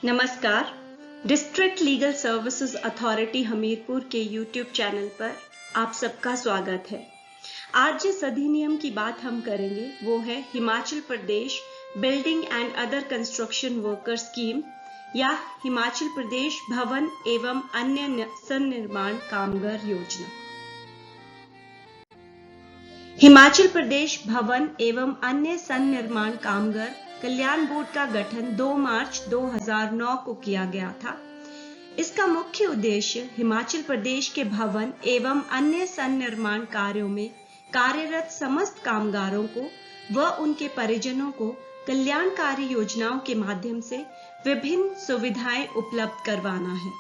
नमस्कार। District legal services authority Hamirpur के YouTube channel पर आप सबका स्वागत है। आज जिस अधिनियम की बात हम करेंगे वो है Himachal Pradesh building and other construction worker scheme या हिमाचल प्रदेश भवन एवं अन्य सन्निर्माण कामगार योजना। हिमाचल प्रदेश भवन एवं अन्य सन्निर्माण कामगार कल्याण बोर्ड का गठन 2 मार्च 2009 को किया गया था। इसका मुख्य उद्देश्य हिमाचल प्रदेश के भवन एवं अन्य सन्निर्माण कार्यों में कार्यरत समस्त कामगारों को व उनके परिजनों को कल्याणकारी योजनाओं के माध्यम से विभिन्न सुविधाएं उपलब्ध करवाना है।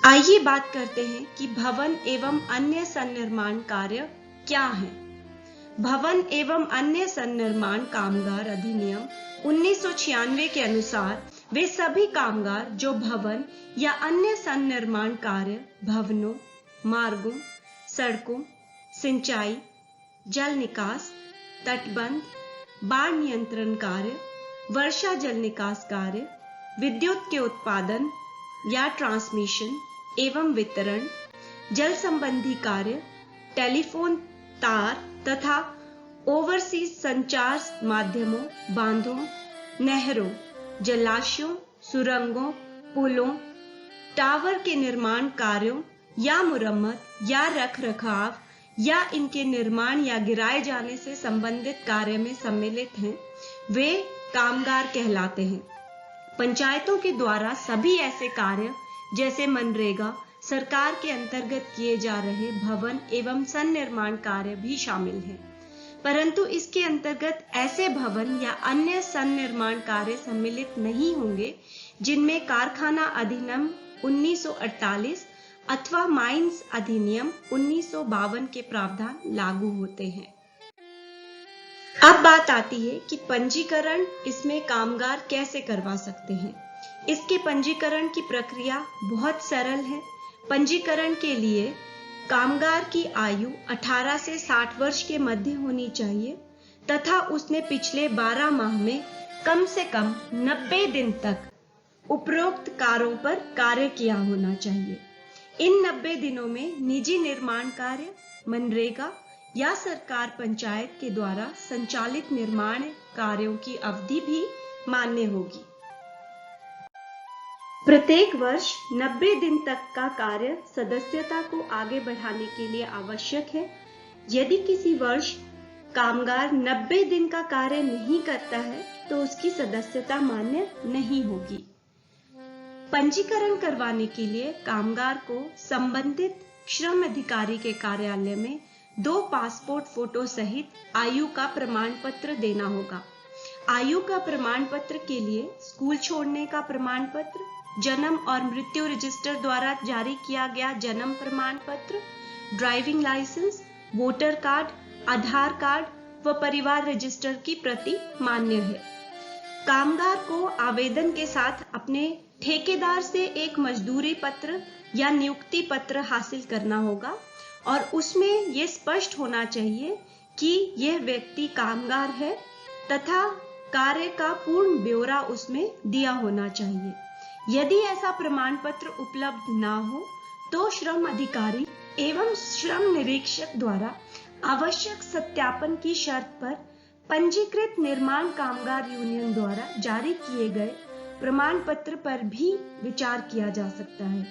आइए बात करते हैं कि भवन एवं अन्य सन्निर्माण कार्य क्या है। भवन एवं अन्य सन्निर्माण कामगार अधिनियम 1996 के अनुसार वे सभी कामगार जो भवन या अन्य सन्निर्माण कार्य भवनों, मार्गों, सड़कों, सिंचाई, जल निकास, तटबंध, बाढ़ नियंत्रण कार्य, वर्षा जल निकास कार्य, विद्युत के उत्पादन या ट्रांसमिशन एवं वितरण, जल संबंधी कार्य, टेलीफोन तार तथा ओवरसीज संचार माध्यमों, बांधों, नहरों, जलाशयों, सुरंगों, पुलों, टावर के निर्माण कार्यों या मुरम्मत या रखरखाव या इनके निर्माण या गिराए जाने से संबंधित कार्य में सम्मिलित हैं, वे कामगार कहलाते हैं। पंचायतों के द्वारा सभी ऐसे कार्य जैसे मनरेगा, सरकार के अंतर्गत किए जा रहे भवन एवं सन्निर्माण कार्य भी शामिल हैं, परंतु इसके अंतर्गत ऐसे भवन या अन्य सन्निर्माण कार्य सम्मिलित नहीं होंगे जिनमें कारखाना अधिनियम 1948 अथवा माइंस अधिनियम 1952 के प्रावधान लागू होते हैं। अब बात आती है कि पंजीकरण इसमें कामगार कैसे करवा सकते हैं। इसके पंजीकरण की प्रक्रिया बहुत सरल है। पंजीकरण के लिए कामगार की आयु 18 से 60 वर्ष के मध्य होनी चाहिए तथा उसने पिछले 12 माह में कम से कम 90 दिन तक उपरोक्त कार्यों पर कार्य किया होना चाहिए। इन 90 दिनों में निजी निर्माण कार्य, मनरेगा या सरकार पंचायत के द्वारा संचालित निर्माण कार्यों की अवधि भी मान्य होगी। प्रत्येक वर्ष 90 दिन तक का कार्य सदस्यता को आगे बढ़ाने के लिए आवश्यक है। यदि किसी वर्ष कामगार 90 दिन का कार्य नहीं करता है तो उसकी सदस्यता मान्य नहीं होगी। पंजीकरण करवाने के लिए कामगार को संबंधित श्रम अधिकारी के कार्यालय में 2 पासपोर्ट फोटो सहित आयु का प्रमाण पत्र देना होगा। आयु का प्रमाण पत्र के लिए स्कूल छोड़ने का प्रमाण पत्र, जन्म और मृत्यु रजिस्टर द्वारा जारी किया गया जन्म प्रमाण पत्र, ड्राइविंग लाइसेंस, वोटर कार्ड, आधार कार्ड व परिवार रजिस्टर की प्रति मान्य है। कामगार को आवेदन के साथ अपने ठेकेदार से एक मजदूरी पत्र या नियुक्ति पत्र हासिल करना होगा और उसमें यह स्पष्ट होना चाहिए कि यह व्यक्ति कामगार है तथा कार्य का पूर्ण ब्यौरा उसमें दिया होना चाहिए। यदि ऐसा प्रमाण पत्र उपलब्ध ना हो तो श्रम अधिकारी एवं श्रम निरीक्षक द्वारा आवश्यक सत्यापन की शर्त पर पंजीकृत निर्माण कामगार यूनियन द्वारा जारी किए गए प्रमाण पत्र पर भी विचार किया जा सकता है।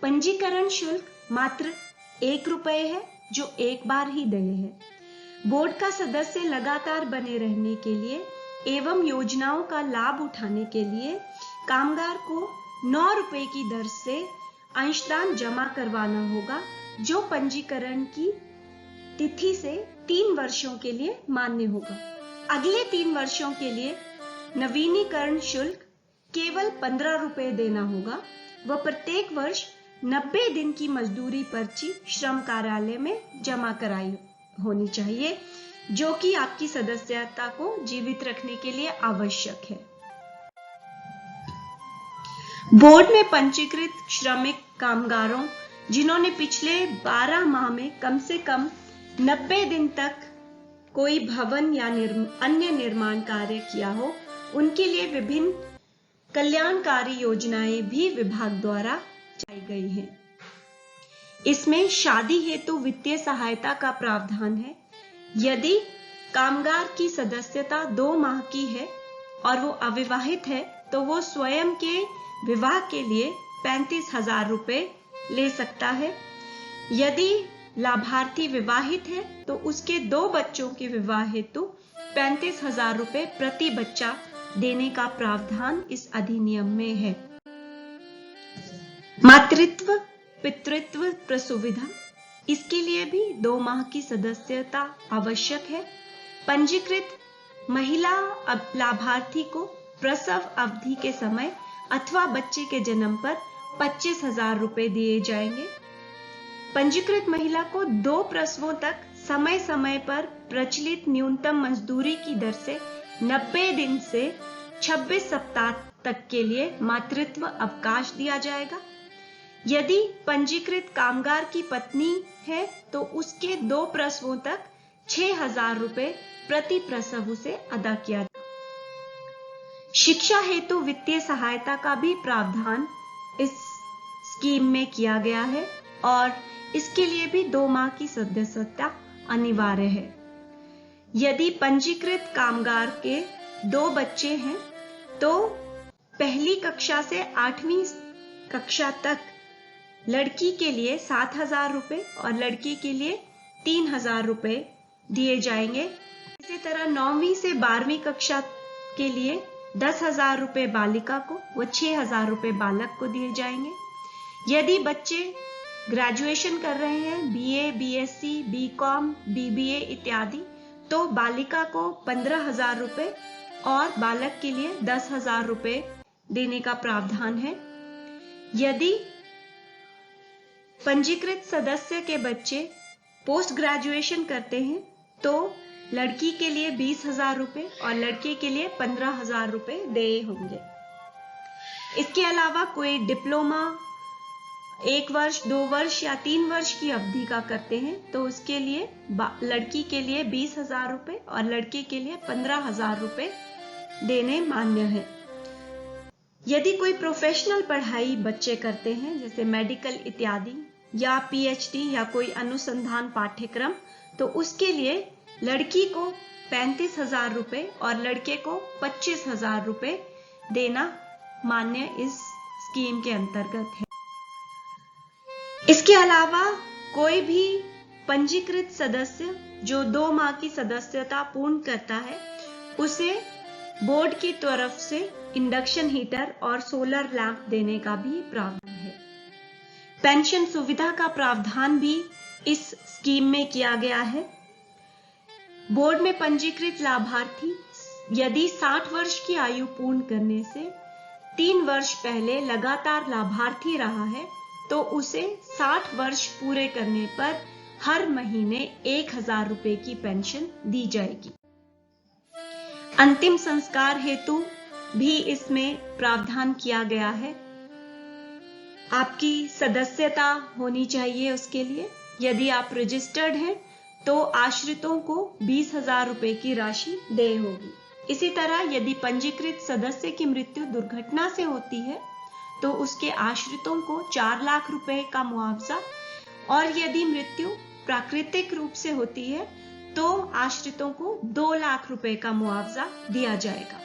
पंजीकरण शुल्क मात्र 1 रुपये है जो एक बार ही देय है। बोर्ड का सदस्य लगातार बने रहने के लिए एवं योजनाओं का लाभ उठाने के लिए कामगार को 9 रुपए की दर से अंशदान जमा करवाना होगा जो पंजीकरण की तिथि से 3 वर्षों के लिए मान्य होगा। अगले 3 वर्षों के लिए नवीनीकरण शुल्क केवल 15 रुपए देना होगा व प्रत्येक वर्ष 90 दिन की मजदूरी पर्ची श्रम कार्यालय में जमा कराई होनी चाहिए जो कि आपकी सदस्यता को जीवित रखने के लिए आवश्यक है। बोर्ड में पंजीकृत श्रमिक कामगारों जिन्होंने पिछले 12 माह में कम से कम 90 दिन तक कोई भवन या अन्य निर्माण कार्य किया हो उनके लिए विभिन्न कल्याणकारी योजनाएं भी विभाग द्वारा चलाई गई हैं। इसमें शादी हेतु वित्तीय सहायता का प्रावधान है। यदि कामगार की सदस्यता 2 माह की है और वो अविवाहित है तो वो स्वयं के विवाह के लिए 35,000 रुपए ले सकता है। यदि लाभार्थी विवाहित है तो उसके 2 बच्चों के विवाह हेतु 35,000 रुपए प्रति बच्चा देने का प्रावधान इस अधिनियम में है। मातृत्व पितृत्व प्रसुविधा, इसके लिए भी 2 माह की सदस्यता आवश्यक है। पंजीकृत महिला लाभार्थी को प्रसव अवधि के समय अथवा बच्चे के जन्म पर 25,000 रुपए दिए जाएंगे। पंजीकृत महिला को 2 प्रसवों तक समय समय पर प्रचलित न्यूनतम मजदूरी की दर से 90 दिन से 26 सप्ताह तक के लिए मातृत्व अवकाश दिया जाएगा। यदि पंजीकृत कामगार की पत्नी है तो उसके 2 प्रसवों तक 6,000 रुपए प्रति प्रसव उसे अदा किया जाएगा। शिक्षा हेतु वित्तीय सहायता का भी प्रावधान इस स्कीम में किया गया है और इसके लिए भी 2 माह की सदस्यता अनिवार्य है। यदि पंजीकृत कामगार के 2 बच्चे हैं तो पहली कक्षा से 8वीं कक्षा तक लड़की के लिए 7,000 रुपए और लड़के के लिए 3,000 रुपए दिए जाएंगे। इसी तरह 9वीं से 12वीं कक्षा के लिए 10,000 रुपए बालिका को व 6,000 रुपए बालक को दिए जाएंगे। यदि बच्चे ग्रेजुएशन कर रहे हैं, बीए, बीएससी, बीकॉम, बीबीए इत्यादि, तो बालिका को 15,000 रुपए और बालक के लिए 10,000 रुपए देने का प्रावधान है। यदि पंजीकृत सदस्य के बच्चे पोस्ट ग्रेजुएशन करते हैं तो लड़की के लिए 20,000 रुपए और लड़के के लिए 15,000 रुपए देय होंगे। इसके अलावा कोई डिप्लोमा 1 वर्ष, 2 वर्ष या 3 वर्ष की अवधि का करते हैं तो उसके लिए लड़की के लिए 20,000 रुपए और लड़के के लिए 15,000 रुपए देने मान्य है। यदि कोई प्रोफेशनल पढ़ाई बच्चे करते हैं जैसे मेडिकल इत्यादि या पीएचडी या कोई अनुसंधान पाठ्यक्रम, तो उसके लिए लड़की को 35,000 रुपए और लड़के को 25,000 रुपए देना मान्य इस स्कीम के अंतर्गत है। इसके अलावा कोई भी पंजीकृत सदस्य जो 2 माह की सदस्यता पूर्ण करता है उसे बोर्ड की तरफ से इंडक्शन हीटर और सोलर लैंप देने का भी प्रावधान है। पेंशन सुविधा का प्रावधान भी इस स्कीम में किया गया है। बोर्ड में पंजीकृत लाभार्थी यदि 60 वर्ष की आयु पूर्ण करने से 3 वर्ष पहले लगातार लाभार्थी रहा है तो उसे 60 वर्ष पूरे करने पर हर महीने 1,000 रुपए की पेंशन दी जाएगी। अंतिम संस्कार हेतु भी इसमें प्रावधान किया गया है। आपकी सदस्यता होनी चाहिए उसके लिए। यदि आप रजिस्टर्ड हैं तो आश्रितों को 20,000 रुपए की राशि देय होगी। इसी तरह यदि पंजीकृत सदस्य की मृत्यु दुर्घटना से होती है तो उसके आश्रितों को 4 लाख रुपए का मुआवजा और यदि मृत्यु प्राकृतिक रूप से होती है तो आश्रितों को 2 लाख रुपए का मुआवजा दिया जाएगा।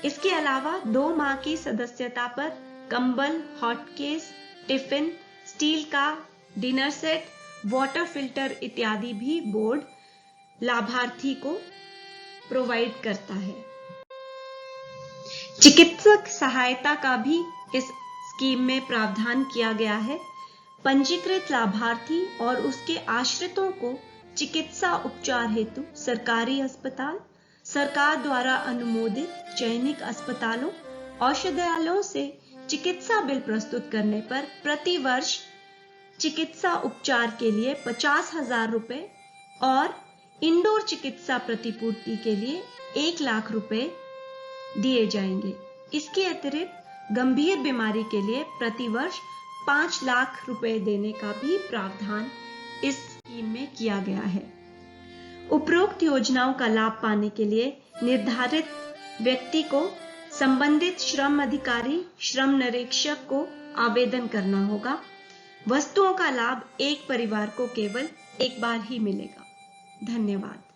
इसके अलावा 2 माह की सदस्यता पर कंबल, हॉटकेस, टिफिन, स्टील का डिनर सेट, वाटर फिल्टर इत्यादि भी बोर्ड लाभार्थी को प्रोवाइड करता है। चिकित्सक सहायता का भी इस स्कीम में प्रावधान किया गया है। पंजीकृत लाभार्थी और उसके आश्रितों को चिकित्सा उपचार हेतु सरकारी अस्पताल, सरकार द्वारा अनुमोदित चयनित अस्पतालों, औषधालयों से चिकित्सा बिल प्रस्तुत करने पर प्रति वर्ष चिकित्सा उपचार के लिए 50,000 रुपए और इंडोर चिकित्सा प्रतिपूर्ति के लिए 1 लाख रुपए दिए जाएंगे। इसके अतिरिक्त गंभीर बीमारी के लिए प्रतिवर्ष 5 लाख रुपए देने का भी प्रावधान इस स्कीम में किया गया है। उपरोक्त योजनाओं का लाभ पाने के लिए निर्धारित व्यक्ति को संबंधित श्रम अधिकारी, श्रम निरीक्षक को आवेदन करना होगा। वस्तुओं का लाभ एक परिवार को केवल एक बार ही मिलेगा। धन्यवाद।